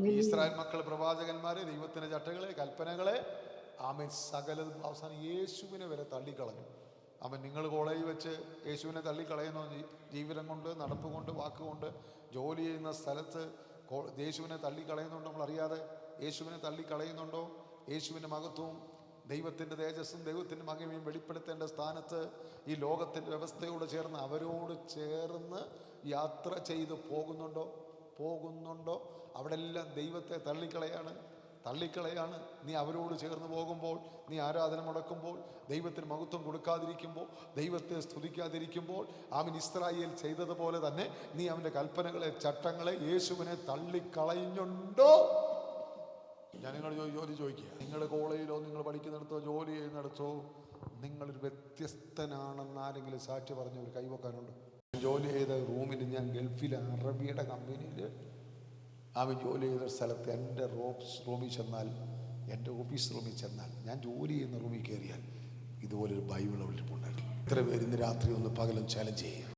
ഈ ഇസ്രായേൽ മക്കൾ പ്രവാചകന്മാരെ, ദൈവത്തിന്റെ ചട്ടങ്ങളെ, കൽപ്പനകളെ, ആമേൻ, സകലതും അവസാനം യേശുവിനെ വരെ തള്ളിക്കളഞ്ഞു. അവൻ നിങ്ങൾ കോളേജിൽ വെച്ച് യേശുവിനെ തള്ളിക്കളയുന്നോ? ജീവിതം കൊണ്ട്, നടപ്പ് കൊണ്ട്, വാക്കുകൊണ്ട്, ജോലി ചെയ്യുന്ന സ്ഥലത്ത് യേശുവിനെ തള്ളിക്കളയുന്നുണ്ടോ? നമ്മളറിയാതെ യേശുവിനെ തള്ളിക്കളയുന്നുണ്ടോ? യേശുവിൻ്റെ മഹത്വവും ദൈവത്തിൻ്റെ തേജസ്സും ദൈവത്തിൻ്റെ മഹിമയും വെളിപ്പെടുത്തേണ്ട സ്ഥാനത്ത് ഈ ലോകത്തിൻ്റെ വ്യവസ്ഥയോട് ചേർന്ന് അവരോട് ചേർന്ന് യാത്ര ചെയ്ത് പോകുന്നുണ്ടോ? അവിടെ എല്ലാം ദൈവത്തെ തള്ളിക്കളയാണ്. നീ അവരോട് ചേർന്ന് പോകുമ്പോൾ, നീ ആരാധന മുടക്കുമ്പോൾ, ദൈവത്തിന് മഹത്വം കൊടുക്കാതിരിക്കുമ്പോൾ, ദൈവത്തെ സ്തുതിക്കാതിരിക്കുമ്പോൾ, അവൻ ഇസ്രായേൽ ചെയ്തതുപോലെ തന്നെ നീ അവൻ്റെ കൽപ്പനകളെ, ചട്ടങ്ങളെ, യേശുവിനെ തള്ളിക്കളയുന്നുണ്ടോ? ഞാൻ നിങ്ങൾ ജോലി ചോദിക്കുക. നിങ്ങൾ കോളേജിലോ, നിങ്ങൾ പഠിക്കുന്നിടത്തോ, ജോലി ചെയ്യുന്നിടത്തോ നിങ്ങളൊരു വ്യത്യസ്തനാണെന്ന് ആരെങ്കിലും സാക്ഷി പറഞ്ഞ ഒരു കൈവക്കാനുണ്ട്? ജോലി ചെയ്ത റൂമിൽ, ഞാൻ ഗൾഫിൽ അറബിയുടെ കമ്പനിയിൽ അവൻ ജോലി ചെയ്ത സ്ഥലത്ത് എൻ്റെ റൂമിൽ ചെന്നാൽ, എൻ്റെ ഓഫീസ് റൂമിൽ ചെന്നാൽ, ഞാൻ ജോലി ചെയ്യുന്ന റൂമിൽ കയറിയാൽ ഇതുപോലൊരു ബൈബിൾ അവിടെ ഉണ്ടായിരുന്നു. ഇത്ര പേര് ഇന്ന് രാത്രി ഒന്ന് പകലും ചലഞ്ച് ചെയ്യുക.